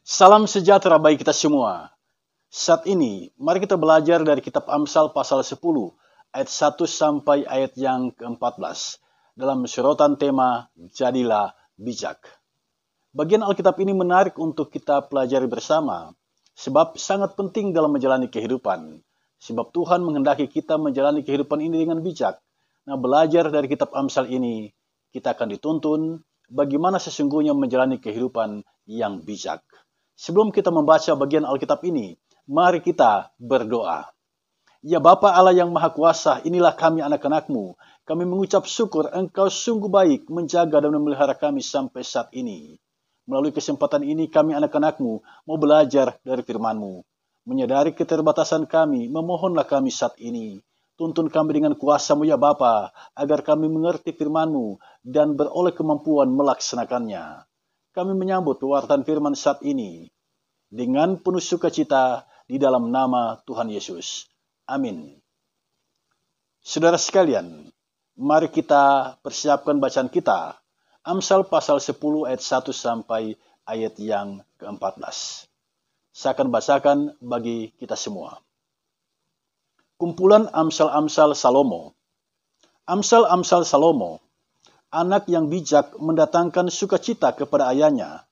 Salam sejahtera bagi kita semua. Saat ini, mari kita belajar dari kitab Amsal pasal 10, ayat 1 sampai ayat yang ke-14, dalam sorotan tema Jadilah Bijak. Bagian Alkitab ini menarik untuk kita pelajari bersama, sebab sangat penting dalam menjalani kehidupan. Sebab Tuhan menghendaki kita menjalani kehidupan ini dengan bijak. Nah, belajar dari kitab Amsal ini, kita akan dituntun bagaimana sesungguhnya menjalani kehidupan yang bijak. Sebelum kita membaca bagian Alkitab ini, mari kita berdoa. Ya Bapa Allah yang Maha Kuasa, inilah kami anak-anak-Mu. Kami mengucap syukur Engkau sungguh baik menjaga dan memelihara kami sampai saat ini. Melalui kesempatan ini kami anak-anak-Mu mau belajar dari firman-Mu. Menyadari keterbatasan kami, memohonlah kami saat ini. Tuntun kami dengan kuasa-Mu ya Bapa, agar kami mengerti firman-Mu dan beroleh kemampuan melaksanakannya. Kami menyambut pewartaan firman saat ini dengan penuh sukacita di dalam nama Tuhan Yesus. Amin. Saudara sekalian, mari kita persiapkan bacaan kita. Amsal pasal 10 ayat 1 sampai ayat yang ke-14. Saya akan bacakan bagi kita semua. Kumpulan Amsal-Amsal Salomo. Amsal-Amsal Salomo. Anak yang bijak mendatangkan sukacita kepada ayahnya,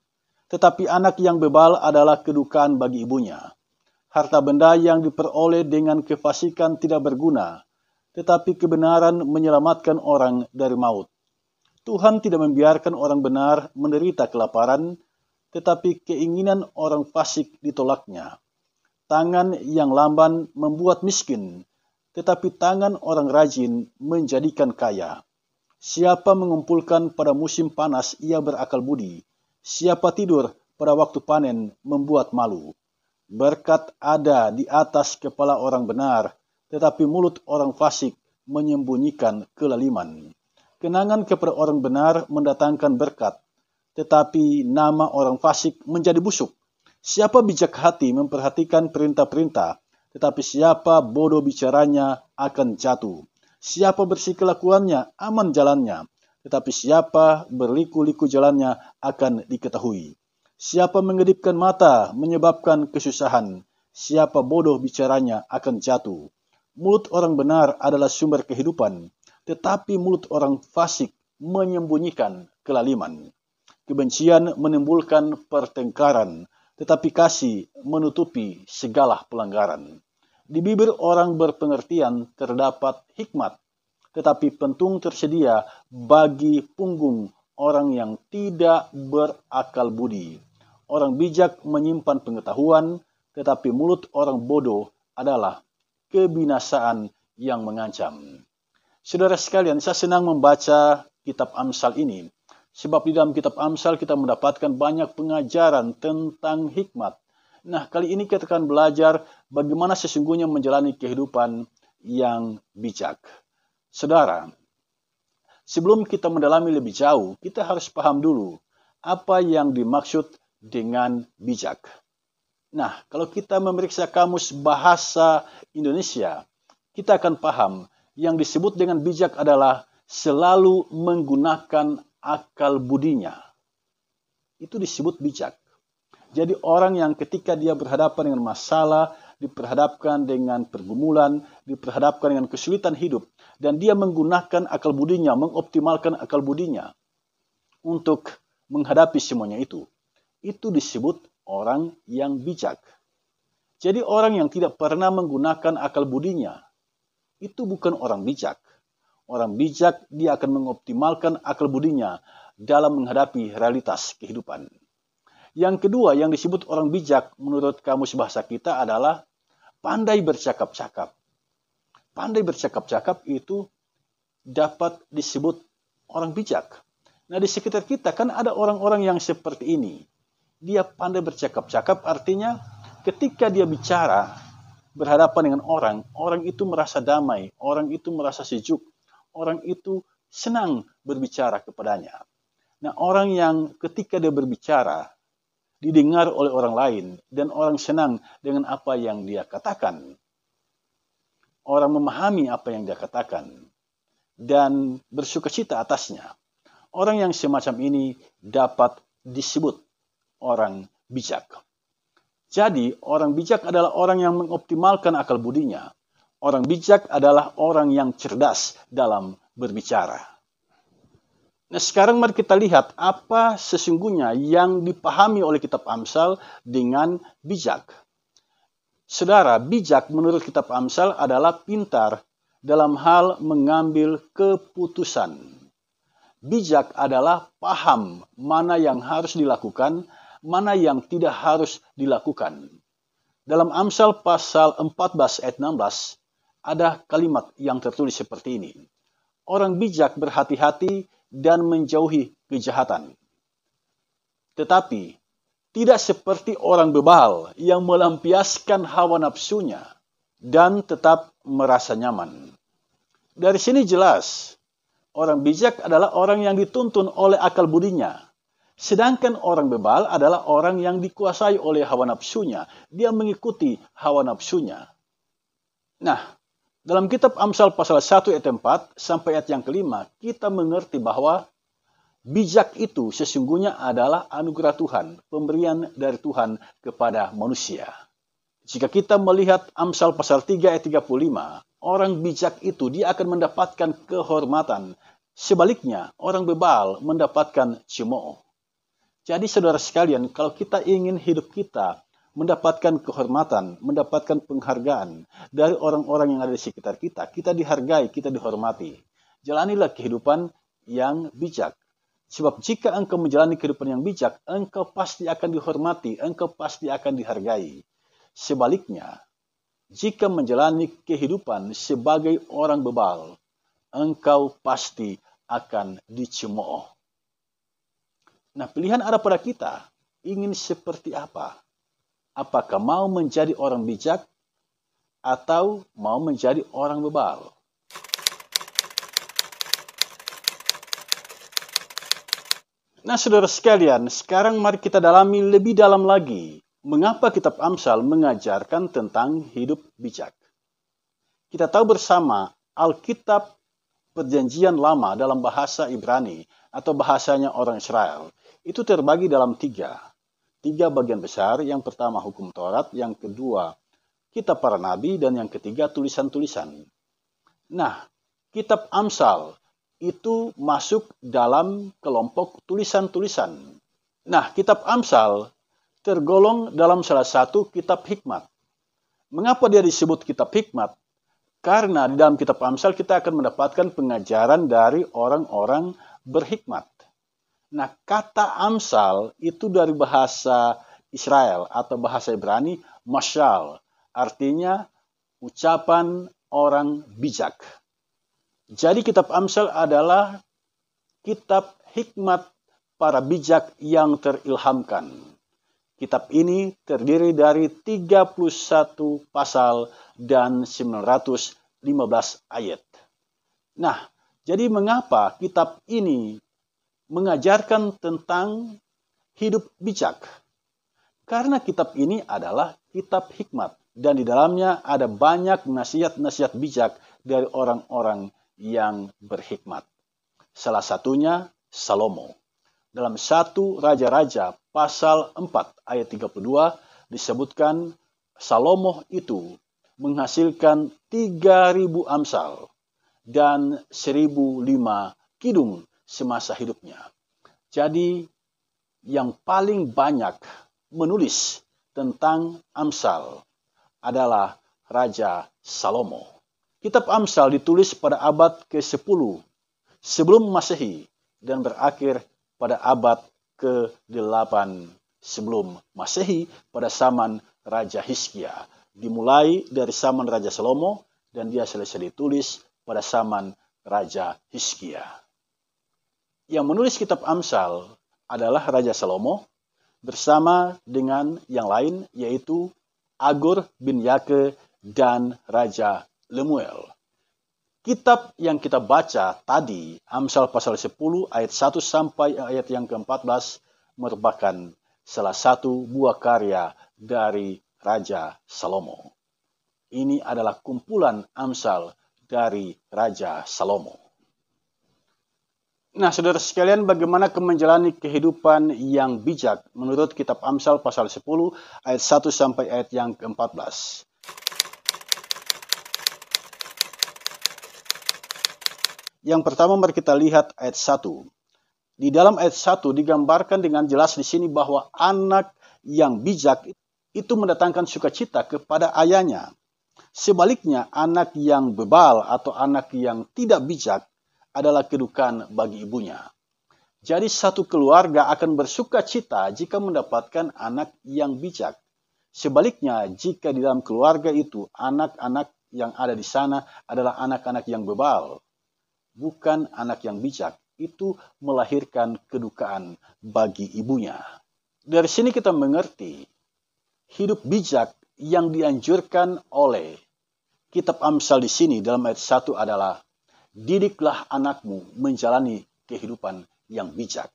tetapi anak yang bebal adalah kedukaan bagi ibunya. Harta benda yang diperoleh dengan kefasikan tidak berguna, tetapi kebenaran menyelamatkan orang dari maut. Tuhan tidak membiarkan orang benar menderita kelaparan, tetapi keinginan orang fasik ditolaknya. Tangan yang lamban membuat miskin, tetapi tangan orang rajin menjadikan kaya. Siapa mengumpulkan pada musim panas, ia berakal budi. Siapa tidur pada waktu panen, membuat malu. Berkat ada di atas kepala orang benar, tetapi mulut orang fasik menyembunyikan kelaliman. Kenangan kepada orang benar mendatangkan berkat, tetapi nama orang fasik menjadi busuk. Siapa bijak hati memperhatikan perintah-perintah, tetapi siapa bodoh bicaranya akan jatuh. Siapa bersih kelakuannya, aman jalannya. Tetapi siapa berliku-liku jalannya akan diketahui. Siapa mengedipkan mata menyebabkan kesusahan. Siapa bodoh bicaranya akan jatuh. Mulut orang benar adalah sumber kehidupan. Tetapi mulut orang fasik menyembunyikan kelaliman. Kebencian menimbulkan pertengkaran. Tetapi kasih menutupi segala pelanggaran. Di bibir orang berpengertian terdapat hikmat, tetapi pentung tersedia bagi punggung orang yang tidak berakal budi. Orang bijak menyimpan pengetahuan, tetapi mulut orang bodoh adalah kebinasaan yang mengancam. Saudara sekalian, saya senang membaca kitab Amsal ini, sebab di dalam kitab Amsal kita mendapatkan banyak pengajaran tentang hikmat. Nah, kali ini kita akan belajar bagaimana sesungguhnya menjalani kehidupan yang bijak. Saudara, sebelum kita mendalami lebih jauh, kita harus paham dulu apa yang dimaksud dengan bijak. Nah, kalau kita memeriksa kamus bahasa Indonesia, kita akan paham yang disebut dengan bijak adalah selalu menggunakan akal budinya. Itu disebut bijak. Jadi orang yang ketika dia berhadapan dengan masalah, diperhadapkan dengan pergumulan, diperhadapkan dengan kesulitan hidup, dan dia menggunakan akal budinya, mengoptimalkan akal budinya untuk menghadapi semuanya itu disebut orang yang bijak. Jadi orang yang tidak pernah menggunakan akal budinya, itu bukan orang bijak. Orang bijak dia akan mengoptimalkan akal budinya dalam menghadapi realitas kehidupan. Yang kedua yang disebut orang bijak menurut kamus bahasa kita adalah pandai bercakap-cakap. Pandai bercakap-cakap itu dapat disebut orang bijak. Nah, di sekitar kita kan ada orang-orang yang seperti ini. Dia pandai bercakap-cakap artinya ketika dia bicara berhadapan dengan orang, orang itu merasa damai, orang itu merasa sejuk, orang itu senang berbicara kepadanya. Nah, orang yang ketika dia berbicara didengar oleh orang lain dan orang senang dengan apa yang dia katakan. Orang memahami apa yang dia katakan dan bersukacita atasnya. Orang yang semacam ini dapat disebut orang bijak. Jadi, orang bijak adalah orang yang mengoptimalkan akal budinya. Orang bijak adalah orang yang cerdas dalam berbicara. Nah, sekarang mari kita lihat apa sesungguhnya yang dipahami oleh kitab Amsal dengan bijak. Saudara, bijak menurut kitab Amsal adalah pintar dalam hal mengambil keputusan. Bijak adalah paham mana yang harus dilakukan, mana yang tidak harus dilakukan. Dalam Amsal pasal 14 ayat 16, ada kalimat yang tertulis seperti ini. Orang bijak berhati-hati dan menjauhi kejahatan. Tetapi, tidak seperti orang bebal yang melampiaskan hawa nafsunya dan tetap merasa nyaman. Dari sini jelas, orang bijak adalah orang yang dituntun oleh akal budinya. Sedangkan orang bebal adalah orang yang dikuasai oleh hawa nafsunya. Dia mengikuti hawa nafsunya. Nah, dalam kitab Amsal pasal 1 ayat 4 sampai ayat yang kelima, kita mengerti bahwa bijak itu sesungguhnya adalah anugerah Tuhan, pemberian dari Tuhan kepada manusia. Jika kita melihat Amsal pasal 3 ayat 35, orang bijak itu dia akan mendapatkan kehormatan. Sebaliknya, orang bebal mendapatkan cemooh. Jadi saudara sekalian, kalau kita ingin hidup kita mendapatkan kehormatan, mendapatkan penghargaan dari orang-orang yang ada di sekitar kita, kita dihargai, kita dihormati. Jalanilah kehidupan yang bijak. Sebab jika engkau menjalani kehidupan yang bijak, engkau pasti akan dihormati, engkau pasti akan dihargai. Sebaliknya, jika menjalani kehidupan sebagai orang bebal, engkau pasti akan dicemooh. Nah, pilihan ada pada kita. Ingin seperti apa? Apakah mau menjadi orang bijak atau mau menjadi orang bebal? Nah, saudara sekalian, sekarang mari kita dalami lebih dalam lagi. Mengapa kitab Amsal mengajarkan tentang hidup bijak? Kita tahu bersama Alkitab Perjanjian Lama dalam bahasa Ibrani atau bahasanya orang Israel itu terbagi dalam tiga bagian besar. Yang pertama hukum Taurat, yang kedua kitab para nabi, dan yang ketiga tulisan-tulisan. Nah, kitab Amsal itu masuk dalam kelompok tulisan-tulisan. Nah, kitab Amsal tergolong dalam salah satu kitab hikmat. Mengapa dia disebut kitab hikmat? Karena di dalam kitab Amsal kita akan mendapatkan pengajaran dari orang-orang berhikmat. Nah, kata Amsal itu dari bahasa Israel atau bahasa Ibrani, mashal. Artinya ucapan orang bijak. Jadi kitab Amsal adalah kitab hikmat para bijak yang terilhamkan. Kitab ini terdiri dari 31 pasal dan 915 ayat. Nah, jadi mengapa kitab ini mengajarkan tentang hidup bijak? Karena kitab ini adalah kitab hikmat dan di dalamnya ada banyak nasihat-nasihat bijak dari orang-orang yang berhikmat. Salah satunya Salomo. Dalam 1 Raja-Raja pasal 4 ayat 32 disebutkan Salomo itu menghasilkan 3.000 amsal dan 1.005 kidung semasa hidupnya. Jadi yang paling banyak menulis tentang Amsal adalah Raja Salomo. Kitab Amsal ditulis pada abad ke-10 sebelum Masehi dan berakhir pada abad ke-8 sebelum Masehi pada zaman Raja Hizkia. Dimulai dari zaman Raja Salomo dan dia selesai ditulis pada zaman Raja Hizkia. Yang menulis kitab Amsal adalah Raja Salomo bersama dengan yang lain yaitu Agur bin Yake dan Raja Lemuel. Kitab yang kita baca tadi, Amsal pasal 10 ayat 1 sampai ayat yang ke-14 merupakan salah satu buah karya dari Raja Salomo. Ini adalah kumpulan Amsal dari Raja Salomo. Nah, saudara sekalian, bagaimana menjalani kehidupan yang bijak menurut kitab Amsal pasal 10 ayat 1 sampai ayat yang ke-14. Yang pertama mari kita lihat ayat 1. Di dalam ayat 1 digambarkan dengan jelas di sini bahwa anak yang bijak itu mendatangkan sukacita kepada ayahnya. Sebaliknya, anak yang bebal atau anak yang tidak bijak adalah kedukaan bagi ibunya. Jadi satu keluarga akan bersuka cita jika mendapatkan anak yang bijak. Sebaliknya, jika di dalam keluarga itu anak-anak yang ada di sana adalah anak-anak yang bebal, bukan anak yang bijak, itu melahirkan kedukaan bagi ibunya. Dari sini kita mengerti hidup bijak yang dianjurkan oleh kitab Amsal di sini dalam ayat 1 adalah didiklah anakmu menjalani kehidupan yang bijak.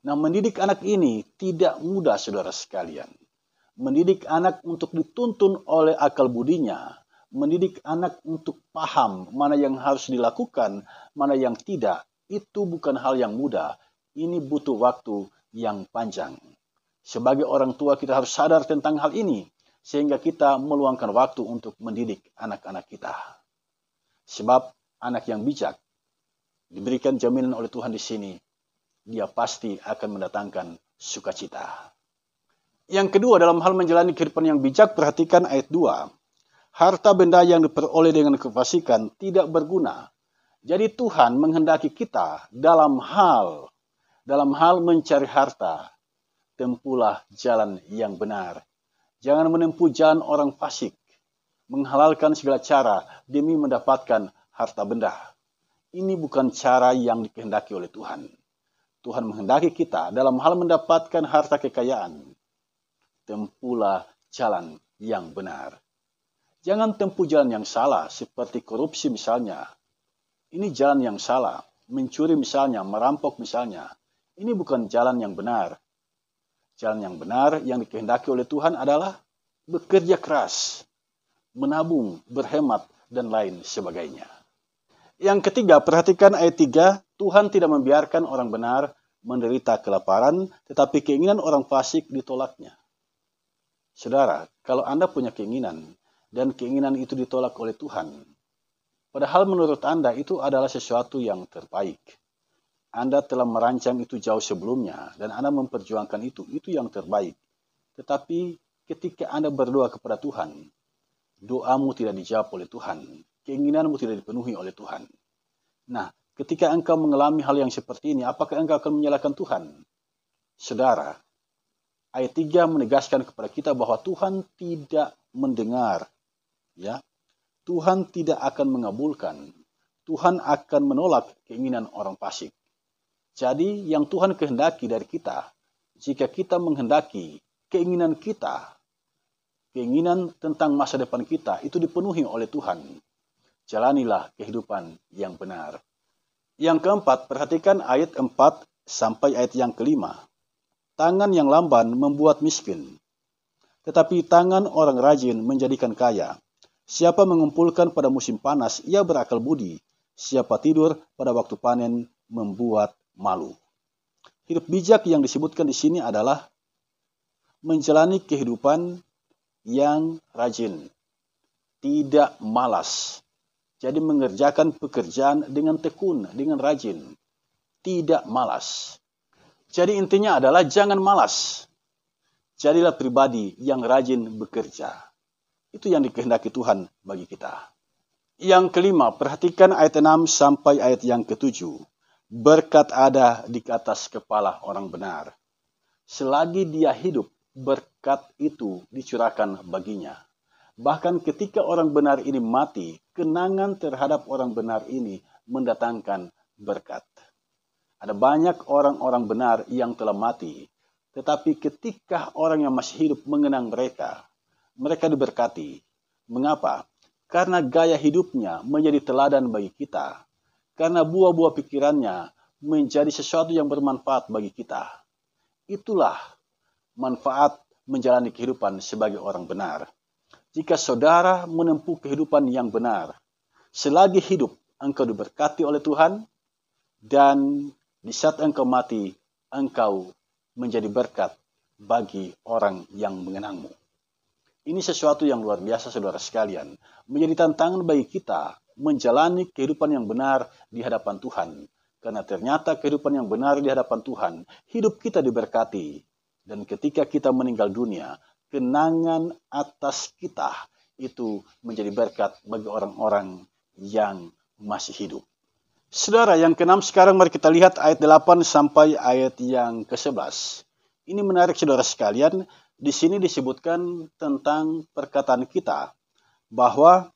Nah, mendidik anak ini tidak mudah, saudara sekalian. Mendidik anak untuk dituntun oleh akal budinya. Mendidik anak untuk paham mana yang harus dilakukan, mana yang tidak. Itu bukan hal yang mudah. Ini butuh waktu yang panjang. Sebagai orang tua kita harus sadar tentang hal ini. Sehingga kita meluangkan waktu untuk mendidik anak-anak kita. Sebab anak yang bijak diberikan jaminan oleh Tuhan di sini, dia pasti akan mendatangkan sukacita. Yang kedua, dalam hal menjalani kehidupan yang bijak, perhatikan ayat 2. Harta benda yang diperoleh dengan kefasikan tidak berguna. Jadi Tuhan menghendaki kita dalam hal mencari harta, tempuhlah jalan yang benar. Jangan menempuh jalan orang fasik, menghalalkan segala cara demi mendapatkan harta benda. Ini bukan cara yang dikehendaki oleh Tuhan. Tuhan menghendaki kita dalam hal mendapatkan harta kekayaan. Tempuhlah jalan yang benar. Jangan tempuh jalan yang salah, seperti korupsi misalnya. Ini jalan yang salah. Mencuri misalnya, merampok misalnya. Ini bukan jalan yang benar. Jalan yang benar yang dikehendaki oleh Tuhan adalah bekerja keras, menabung, berhemat, dan lain sebagainya. Yang ketiga, perhatikan ayat 3, Tuhan tidak membiarkan orang benar menderita kelaparan, tetapi keinginan orang fasik ditolaknya. Saudara, kalau Anda punya keinginan, dan keinginan itu ditolak oleh Tuhan, padahal menurut Anda itu adalah sesuatu yang terbaik. Anda telah merancang itu jauh sebelumnya, dan Anda memperjuangkan itu yang terbaik. Tetapi ketika Anda berdoa kepada Tuhan, doamu tidak dijawab oleh Tuhan. Keinginanmu tidak dipenuhi oleh Tuhan. Nah, ketika engkau mengalami hal yang seperti ini, apakah engkau akan menyalahkan Tuhan? Saudara, ayat 3 menegaskan kepada kita bahwa Tuhan tidak mendengar. Ya, Tuhan tidak akan mengabulkan. Tuhan akan menolak keinginan orang fasik. Jadi, yang Tuhan kehendaki dari kita, jika kita menghendaki keinginan kita, keinginan tentang masa depan kita, itu dipenuhi oleh Tuhan. Jalanilah kehidupan yang benar. Yang keempat, perhatikan ayat 4 sampai ayat yang kelima. Tangan yang lamban membuat miskin, tetapi tangan orang rajin menjadikan kaya. Siapa mengumpulkan pada musim panas, ia berakal budi. Siapa tidur pada waktu panen, membuat malu. Hidup bijak yang disebutkan di sini adalah menjalani kehidupan yang rajin, tidak malas. Jadi mengerjakan pekerjaan dengan tekun, dengan rajin, tidak malas. Jadi intinya adalah jangan malas. Jadilah pribadi yang rajin bekerja. Itu yang dikehendaki Tuhan bagi kita. Yang kelima, perhatikan ayat 6 sampai ayat yang ke-7. Berkat ada di atas kepala orang benar. Selagi dia hidup, berkat itu dicurahkan baginya. Bahkan ketika orang benar ini mati, kenangan terhadap orang benar ini mendatangkan berkat. Ada banyak orang-orang benar yang telah mati, tetapi ketika orang yang masih hidup mengenang mereka, mereka diberkati. Mengapa? Karena gaya hidupnya menjadi teladan bagi kita. Karena buah-buah pikirannya menjadi sesuatu yang bermanfaat bagi kita. Itulah manfaat menjalani kehidupan sebagai orang benar. Jika saudara menempuh kehidupan yang benar, selagi hidup engkau diberkati oleh Tuhan, dan Di saat engkau mati, engkau menjadi berkat bagi orang yang mengenangmu. Ini sesuatu yang luar biasa, saudara sekalian. Menjadi tantangan bagi kita menjalani kehidupan yang benar di hadapan Tuhan. Karena ternyata kehidupan yang benar di hadapan Tuhan, hidup kita diberkati. Dan ketika kita meninggal dunia, kenangan atas kita itu menjadi berkat bagi orang-orang yang masih hidup. Saudara, yang keenam sekarang mari kita lihat ayat 8 sampai ayat yang ke-11. Ini menarik, saudara sekalian. Di sini disebutkan tentang perkataan kita bahwa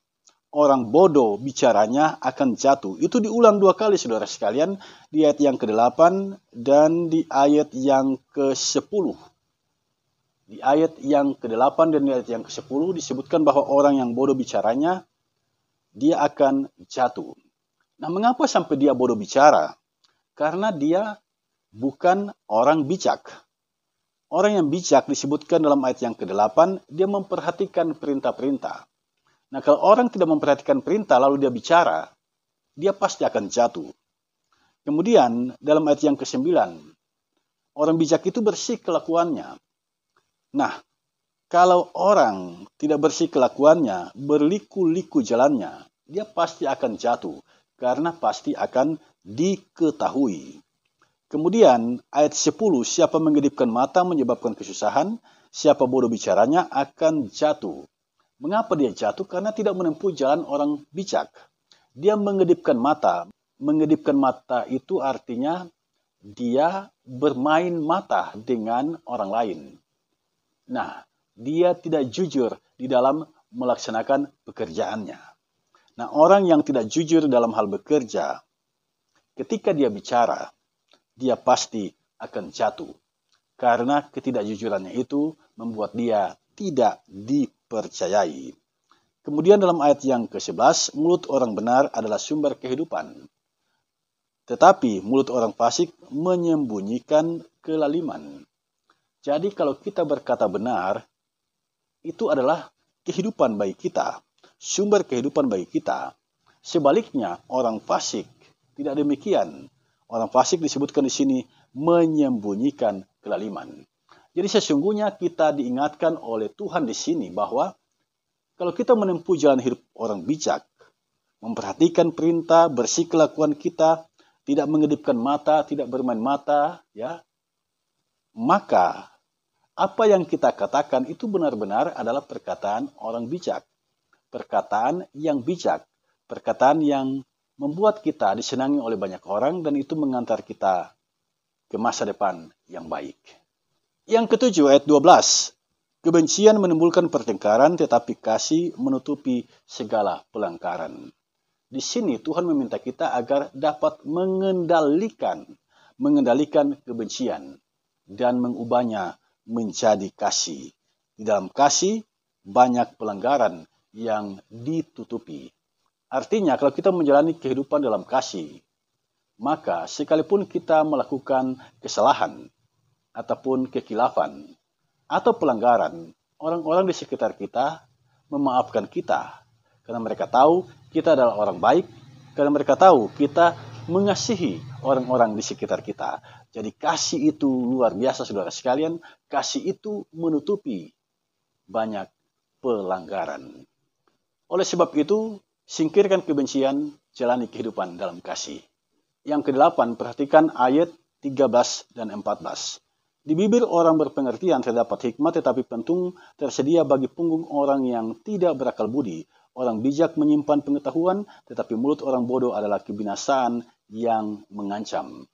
orang bodoh bicaranya akan jatuh. Itu diulang 2 kali, saudara sekalian, di ayat yang ke-8 dan di ayat yang ke-10. Di ayat yang ke-8 dan di ayat yang ke-10 disebutkan bahwa orang yang bodoh bicaranya, dia akan jatuh. Nah, mengapa sampai dia bodoh bicara? Karena dia bukan orang bijak. Orang yang bijak disebutkan dalam ayat yang ke-8, dia memperhatikan perintah-perintah. Nah, kalau orang tidak memperhatikan perintah lalu dia bicara, dia pasti akan jatuh. Kemudian dalam ayat yang ke-9, orang bijak itu bersih kelakuannya. Nah, kalau orang tidak bersih kelakuannya, berliku-liku jalannya, dia pasti akan jatuh karena pasti akan diketahui. Kemudian ayat 10, siapa mengedipkan mata menyebabkan kesusahan, siapa bodoh bicaranya akan jatuh. Mengapa dia jatuh? Karena tidak menempuh jalan orang bijak. Dia mengedipkan mata. Mengedipkan mata itu artinya dia bermain mata dengan orang lain. Nah, dia tidak jujur di dalam melaksanakan pekerjaannya. Nah, orang yang tidak jujur dalam hal bekerja, ketika dia bicara, dia pasti akan jatuh. Karena ketidakjujurannya itu membuat dia tidak dipercayai. Kemudian dalam ayat yang ke-11, mulut orang benar adalah sumber kehidupan. Tetapi mulut orang fasik menyembunyikan kelaliman. Jadi kalau kita berkata benar, itu adalah kehidupan bagi kita. Sumber kehidupan bagi kita. Sebaliknya, orang fasik tidak demikian. Orang fasik disebutkan di sini menyembunyikan kelaliman. Jadi sesungguhnya kita diingatkan oleh Tuhan di sini bahwa kalau kita menempuh jalan hidup orang bijak, memperhatikan perintah, bersih kelakuan kita, tidak mengedipkan mata, tidak bermain mata, ya, maka apa yang kita katakan itu benar-benar adalah perkataan orang bijak. Perkataan yang bijak, perkataan yang membuat kita disenangi oleh banyak orang dan itu mengantar kita ke masa depan yang baik. Yang ketujuh, ayat 12. Kebencian menimbulkan pertengkaran tetapi kasih menutupi segala pelanggaran. Di sini Tuhan meminta kita agar dapat mengendalikan kebencian dan mengubahnya menjadi kasih. Di dalam kasih banyak pelanggaran yang ditutupi. Artinya kalau kita menjalani kehidupan dalam kasih, maka sekalipun kita melakukan kesalahan ataupun kekilafan atau pelanggaran, orang-orang di sekitar kita memaafkan kita karena mereka tahu kita adalah orang baik, karena mereka tahu kita mengasihi orang-orang di sekitar kita. Jadi kasih itu luar biasa, saudara sekalian. Kasih itu menutupi banyak pelanggaran. Oleh sebab itu, singkirkan kebencian, jalani kehidupan dalam kasih. Yang ke-8, perhatikan ayat 13 dan 14. Di bibir orang berpengertian terdapat hikmat, tetapi pentung tersedia bagi punggung orang yang tidak berakal budi. Orang bijak menyimpan pengetahuan, tetapi mulut orang bodoh adalah kebinasaan yang mengancam.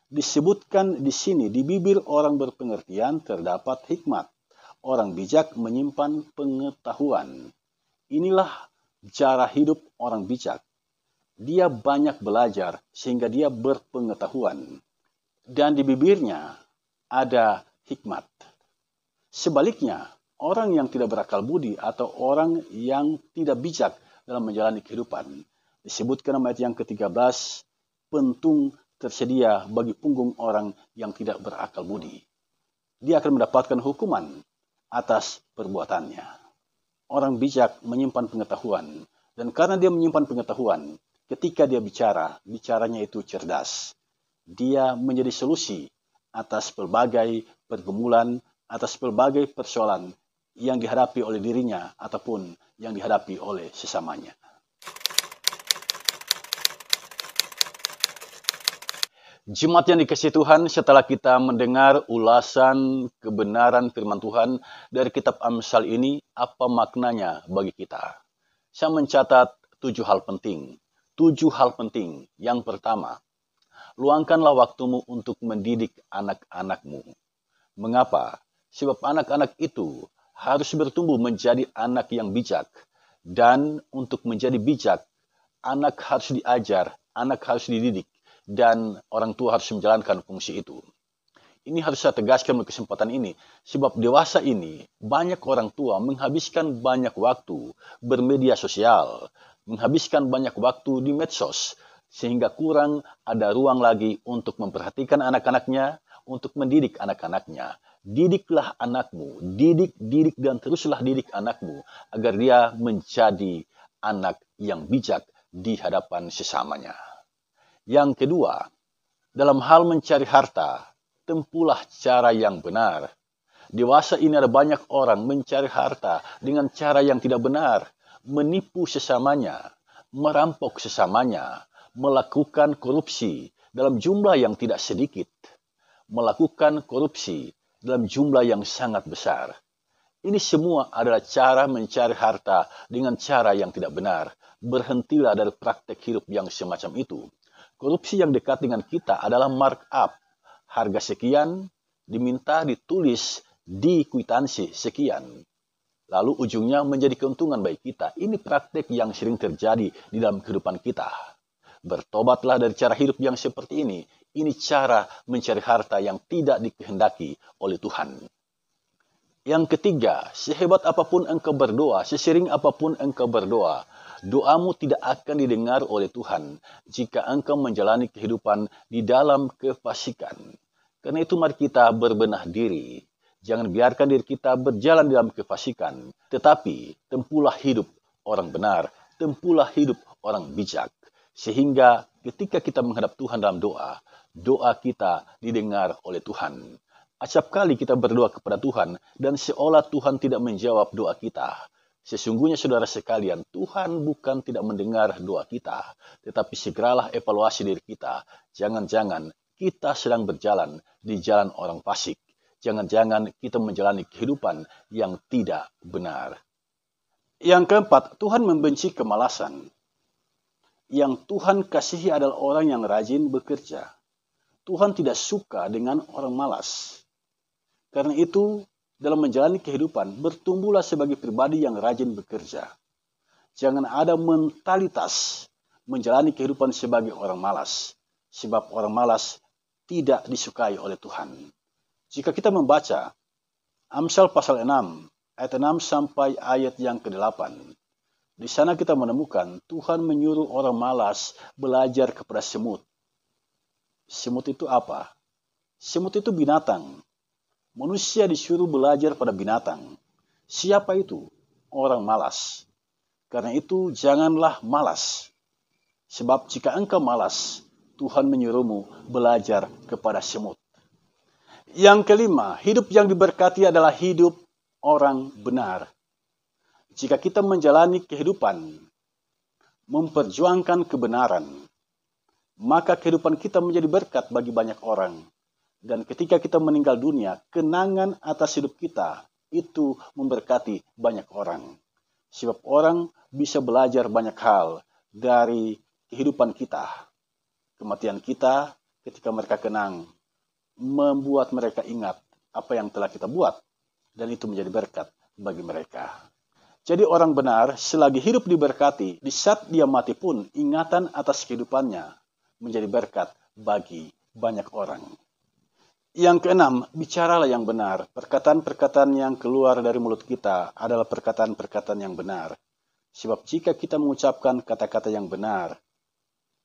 Disebutkan di sini, di bibir orang berpengertian terdapat hikmat. Orang bijak menyimpan pengetahuan. Inilah cara hidup orang bijak. Dia banyak belajar sehingga dia berpengetahuan. Dan di bibirnya ada hikmat. Sebaliknya, orang yang tidak berakal budi atau orang yang tidak bijak dalam menjalani kehidupan, disebutkan dalam ayat yang ke-13, pentung tersedia bagi punggung orang yang tidak berakal budi. Dia akan mendapatkan hukuman atas perbuatannya. Orang bijak menyimpan pengetahuan. Dan karena dia menyimpan pengetahuan, ketika dia bicara, bicaranya itu cerdas. dia menjadi solusi atas berbagai pergumulan, atas berbagai persoalan yang dihadapi oleh dirinya ataupun yang dihadapi oleh sesamanya. Jemaat yang dikasihi Tuhan, setelah kita mendengar ulasan kebenaran firman Tuhan dari kitab Amsal ini, apa maknanya bagi kita? Saya mencatat 7 hal penting. 7 hal penting. Yang pertama, luangkanlah waktumu untuk mendidik anak-anakmu. Mengapa? Sebab anak-anak itu harus bertumbuh menjadi anak yang bijak. Dan untuk menjadi bijak, anak harus diajar, anak harus dididik, dan orang tua harus menjalankan fungsi itu. Ini harus saya tegaskan di kesempatan ini, sebab dewasa ini banyak orang tua menghabiskan banyak waktu bermedia sosial, menghabiskan banyak waktu di medsos, sehingga kurang ada ruang lagi untuk memperhatikan anak-anaknya, untuk mendidik anak-anaknya. Didiklah anakmu, didik dan teruslah didik anakmu, agar dia menjadi anak yang bijak di hadapan sesamanya. Yang kedua, dalam hal mencari harta, tempuhlah cara yang benar. Dewasa ini ada banyak orang mencari harta dengan cara yang tidak benar, menipu sesamanya, merampok sesamanya, melakukan korupsi dalam jumlah yang tidak sedikit, melakukan korupsi dalam jumlah yang sangat besar. Ini semua adalah cara mencari harta dengan cara yang tidak benar. Berhentilah dari praktek hidup yang semacam itu. Korupsi yang dekat dengan kita adalah markup. Harga sekian diminta ditulis di kwitansi sekian. Lalu ujungnya menjadi keuntungan bagi kita. Ini praktek yang sering terjadi di dalam kehidupan kita. Bertobatlah dari cara hidup yang seperti ini. Ini cara mencari harta yang tidak dikehendaki oleh Tuhan. Yang ketiga, sehebat apapun engkau berdoa, sesering apapun engkau berdoa, doamu tidak akan didengar oleh Tuhan jika engkau menjalani kehidupan di dalam kefasikan. Karena itu mari kita berbenah diri. Jangan biarkan diri kita berjalan di dalam kefasikan. Tetapi tempuhlah hidup orang benar, tempuhlah hidup orang bijak. Sehingga ketika kita menghadap Tuhan dalam doa, doa kita didengar oleh Tuhan. Acap kali kita berdoa kepada Tuhan dan seolah Tuhan tidak menjawab doa kita. Sesungguhnya saudara sekalian, Tuhan bukan tidak mendengar doa kita, tetapi segeralah evaluasi diri kita. Jangan-jangan kita sedang berjalan di jalan orang fasik. Jangan-jangan kita menjalani kehidupan yang tidak benar. Yang keempat, Tuhan membenci kemalasan. Yang Tuhan kasihi adalah orang yang rajin bekerja. Tuhan tidak suka dengan orang malas. Karena itu, dalam menjalani kehidupan, bertumbuhlah sebagai pribadi yang rajin bekerja. Jangan ada mentalitas menjalani kehidupan sebagai orang malas. Sebab orang malas tidak disukai oleh Tuhan. Jika kita membaca Amsal pasal 6, ayat 6 sampai ayat yang ke-8. Di sana kita menemukan Tuhan menyuruh orang malas belajar kepada semut. Semut itu apa? Semut itu binatang. Manusia disuruh belajar pada binatang. Siapa itu? Orang malas. Karena itu janganlah malas. Sebab jika engkau malas, Tuhan menyuruhmu belajar kepada semut. Yang kelima, hidup yang diberkati adalah hidup orang benar. Jika kita menjalani kehidupan, memperjuangkan kebenaran, maka kehidupan kita menjadi berkat bagi banyak orang. Dan ketika kita meninggal dunia, kenangan atas hidup kita itu memberkati banyak orang. Sebab orang bisa belajar banyak hal dari kehidupan kita. Kematian kita ketika mereka kenang, membuat mereka ingat apa yang telah kita buat. Dan itu menjadi berkat bagi mereka. Jadi orang benar selagi hidup diberkati, di saat dia mati pun ingatan atas kehidupannya menjadi berkat bagi banyak orang. Yang keenam, bicaralah yang benar. Perkataan-perkataan yang keluar dari mulut kita adalah perkataan-perkataan yang benar. Sebab jika kita mengucapkan kata-kata yang benar,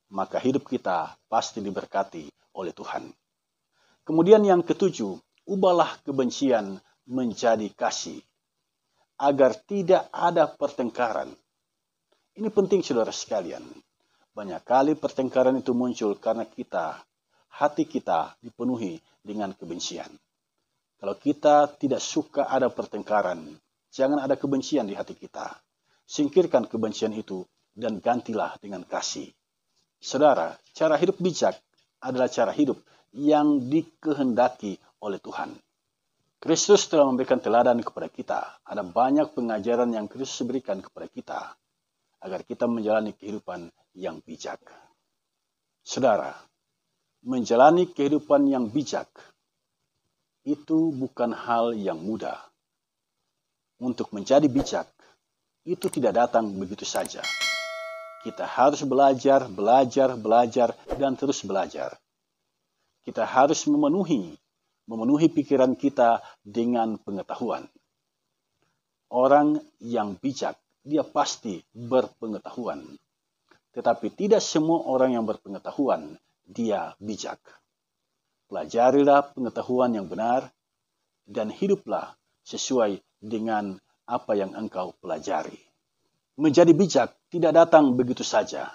maka hidup kita pasti diberkati oleh Tuhan. Kemudian yang ketujuh, ubahlah kebencian menjadi kasih, agar tidak ada pertengkaran. Ini penting saudara sekalian. Banyak kali pertengkaran itu muncul karena kita hati kita dipenuhi dengan kebencian. Kalau kita tidak suka ada pertengkaran, jangan ada kebencian di hati kita. Singkirkan kebencian itu dan gantilah dengan kasih. Saudara, cara hidup bijak adalah cara hidup yang dikehendaki oleh Tuhan. Kristus telah memberikan teladan kepada kita. Ada banyak pengajaran yang Kristus berikan kepada kita agar kita menjalani kehidupan yang bijak. Saudara, menjalani kehidupan yang bijak itu bukan hal yang mudah. Untuk menjadi bijak, itu tidak datang begitu saja. Kita harus belajar, dan terus belajar. Kita harus memenuhi pikiran kita dengan pengetahuan. Orang yang bijak, dia pasti berpengetahuan. Tetapi tidak semua orang yang berpengetahuan, dia bijak. Pelajarilah pengetahuan yang benar, dan hiduplah sesuai dengan apa yang engkau pelajari. Menjadi bijak tidak datang begitu saja.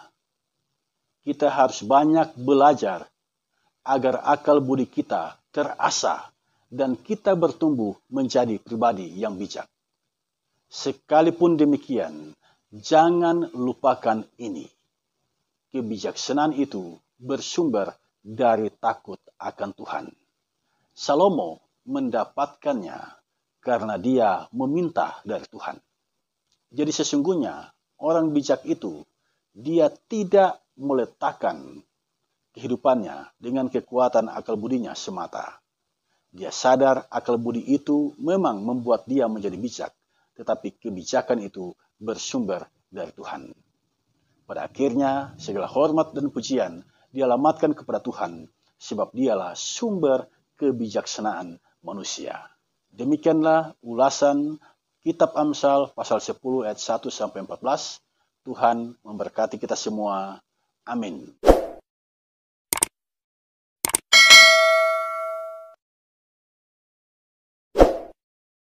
Kita harus banyak belajar agar akal budi kita terasah dan kita bertumbuh menjadi pribadi yang bijak. Sekalipun demikian, jangan lupakan ini. Kebijaksanaan itu bersumber dari takut akan Tuhan. Salomo mendapatkannya karena dia meminta dari Tuhan. Jadi sesungguhnya orang bijak itu, dia tidak meletakkan kehidupannya dengan kekuatan akal budinya semata. Dia sadar akal budi itu memang membuat dia menjadi bijak, tetapi kebijakan itu bersumber dari Tuhan. Pada akhirnya, segala hormat dan pujian dialamatkan kepada Tuhan, sebab dialah sumber kebijaksanaan manusia. Demikianlah ulasan Kitab Amsal pasal 10 ayat 1-14. Tuhan memberkati kita semua. Amin.